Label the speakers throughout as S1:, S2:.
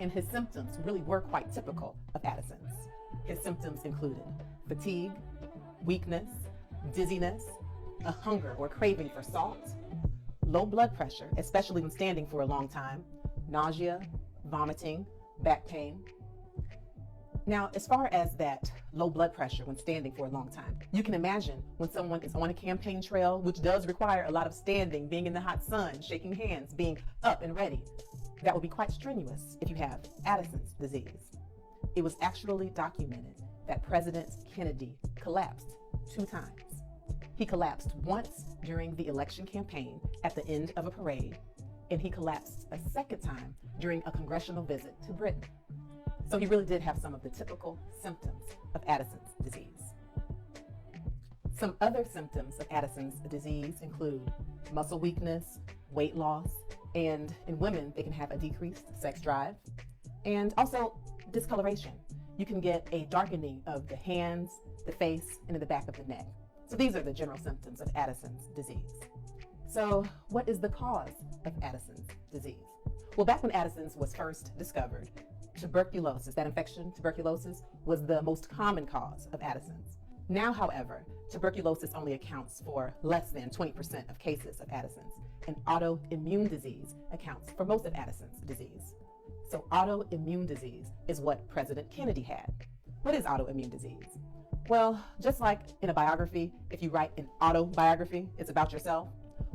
S1: and his symptoms really were quite typical of Addison's. His symptoms included fatigue, weakness, dizziness, a hunger or craving for salt, low blood pressure, especially when standing for a long time, nausea, vomiting, back pain. Now, as far as that low blood pressure when standing for a long time, you can imagine when someone is on a campaign trail, which does require a lot of standing, being in the hot sun, shaking hands, being up and ready. That would be quite strenuous if you have Addison's disease. It was actually documented that President Kennedy collapsed 2 times. He collapsed once during the election campaign at the end of a parade, and he collapsed a second time during a congressional visit to Britain. So he really did have some of the typical symptoms of Addison's disease. Some other symptoms of Addison's disease include muscle weakness, weight loss, and in women, they can have a decreased sex drive, and also discoloration. You can get a darkening of the hands, the face, and in the back of the neck. So these are the general symptoms of Addison's disease. So what is the cause of Addison's disease? Well, back when Addison's was first discovered, tuberculosis, that infection, tuberculosis, was the most common cause of Addison's. Now, however, tuberculosis only accounts for less than 20% of cases of Addison's, and autoimmune disease accounts for most of Addison's disease. So autoimmune disease is what President Kennedy had. What is autoimmune disease? Well, just like in a biography, if you write an autobiography, it's about yourself.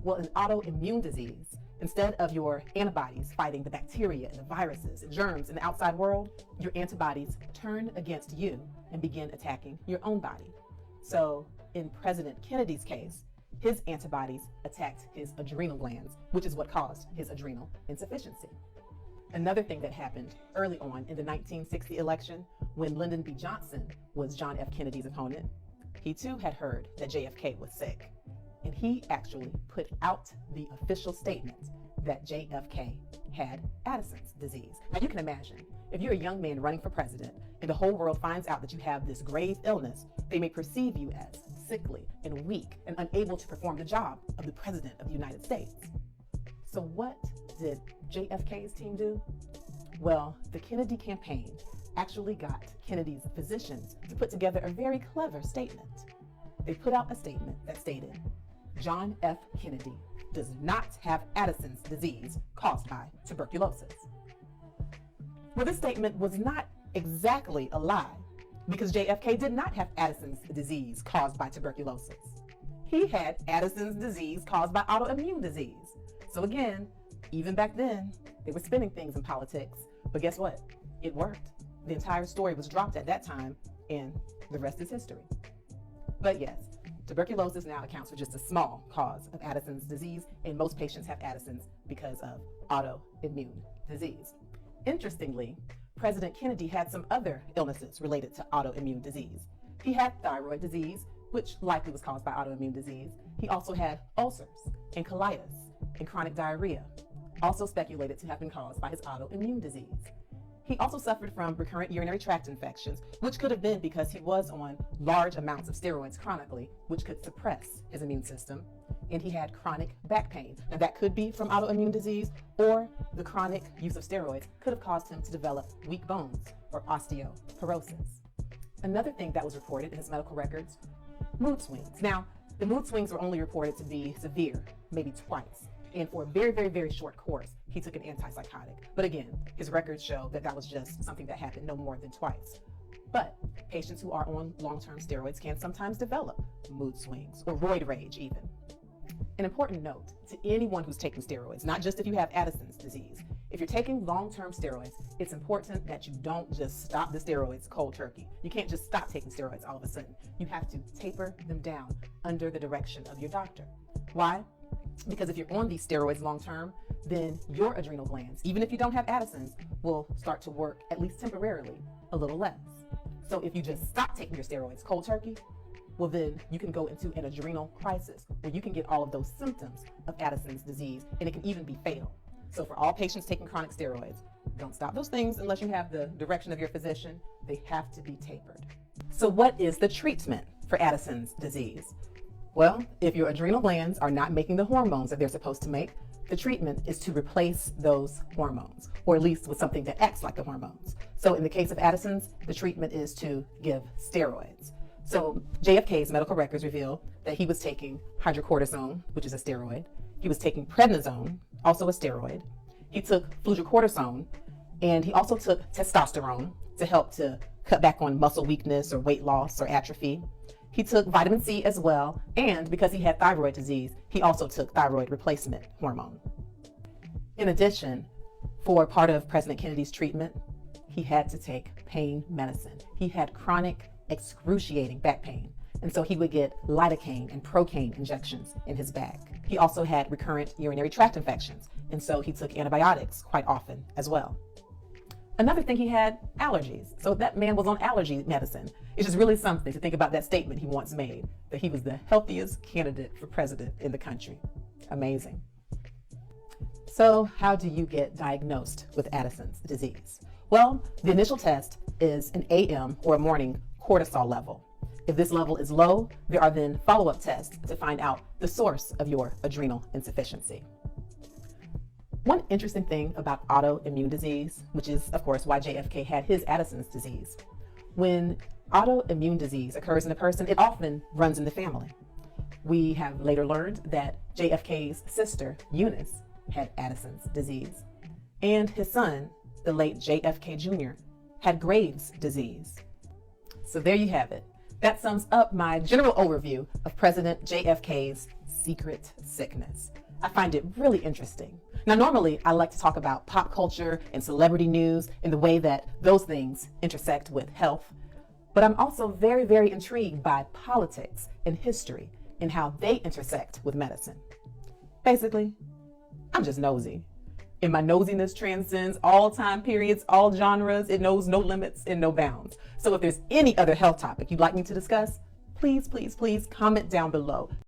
S1: Well, in autoimmune disease, instead of your antibodies fighting the bacteria and the viruses and germs in the outside world, your antibodies turn against you and begin attacking your own body. So in President Kennedy's case, his antibodies attacked his adrenal glands, which is what caused his adrenal insufficiency. Another thing that happened early on in the 1960 election, when Lyndon B. Johnson was John F. Kennedy's opponent, he too had heard that JFK was sick. And he actually put out the official statement that JFK had Addison's disease. Now you can imagine, if you're a young man running for president and the whole world finds out that you have this grave illness, they may perceive you as sickly and weak and unable to perform the job of the president of the United States. So what did JFK's team do? Well, the Kennedy campaign actually got Kennedy's physicians to put together a very clever statement. They put out a statement that stated, John F. Kennedy does not have Addison's disease caused by tuberculosis. Well, this statement was not exactly a lie, because JFK did not have Addison's disease caused by tuberculosis. He had Addison's disease caused by autoimmune disease. So again, even back then, they were spinning things in politics, but guess what? It worked. The entire story was dropped at that time, and the rest is history. But yes, tuberculosis now accounts for just a small cause of Addison's disease, and most patients have Addison's because of autoimmune disease. Interestingly, President Kennedy had some other illnesses related to autoimmune disease. He had thyroid disease, which likely was caused by autoimmune disease. He also had ulcers and colitis and chronic diarrhea, also speculated to have been caused by his autoimmune disease. He also suffered from recurrent urinary tract infections, which could have been because he was on large amounts of steroids chronically, which could suppress his immune system. And he had chronic back pain. Now that could be from autoimmune disease, or the chronic use of steroids could have caused him to develop weak bones or osteoporosis. Another thing that was reported in his medical records, mood swings. Now, the mood swings were only reported to be severe, maybe twice. And for a very, very, very short course, he took an antipsychotic. But again, his records show that that was just something that happened no more than twice. But patients who are on long-term steroids can sometimes develop mood swings or roid rage even. An important note to anyone who's taking steroids, not just if you have Addison's disease, if you're taking long-term steroids, it's important that you don't just stop the steroids cold turkey. You can't just stop taking steroids all of a sudden. You have to taper them down under the direction of your doctor. Why? Because if you're on these steroids long-term, then your adrenal glands, even if you don't have Addison's, will start to work, at least temporarily, a little less. So if you just stop taking your steroids cold turkey, well then you can go into an adrenal crisis where you can get all of those symptoms of Addison's disease, and it can even be fatal. So for all patients taking chronic steroids, don't stop those things unless you have the direction of your physician. They have to be tapered. So what is the treatment for Addison's disease? Well, if your adrenal glands are not making the hormones that they're supposed to make, the treatment is to replace those hormones, or at least with something that acts like the hormones. So in the case of Addison's, the treatment is to give steroids. So JFK's medical records reveal that he was taking hydrocortisone, which is a steroid. He was taking prednisone, also a steroid. He took fludrocortisone, and he also took testosterone to help to cut back on muscle weakness or weight loss or atrophy. He took vitamin C as well, and because he had thyroid disease, he also took thyroid replacement hormone. In addition, for part of President Kennedy's treatment, he had to take pain medicine. He had chronic, excruciating back pain, and so he would get lidocaine and procaine injections in his back. He also had recurrent urinary tract infections, and so he took antibiotics quite often as well. Another thing, he had allergies. So that man was on allergy medicine. It's just really something to think about that statement he once made, that he was the healthiest candidate for president in the country. Amazing. So how do you get diagnosed with Addison's disease? Well, the initial test is an AM or a morning cortisol level. If this level is low, there are then follow-up tests to find out the source of your adrenal insufficiency. One interesting thing about autoimmune disease, which is, of course, why JFK had his Addison's disease. When autoimmune disease occurs in a person, it often runs in the family. We have later learned that JFK's sister, Eunice, had Addison's disease. And his son, the late JFK Jr., had Graves' disease. So there you have it. That sums up my general overview of President JFK's secret sickness. I find it really interesting. Now, normally I like to talk about pop culture and celebrity news and the way that those things intersect with health, but I'm also very, very intrigued by politics and history and how they intersect with medicine. Basically, I'm just nosy. And my nosiness transcends all time periods, all genres. It knows no limits and no bounds. So if there's any other health topic you'd like me to discuss, please, please, please comment down below.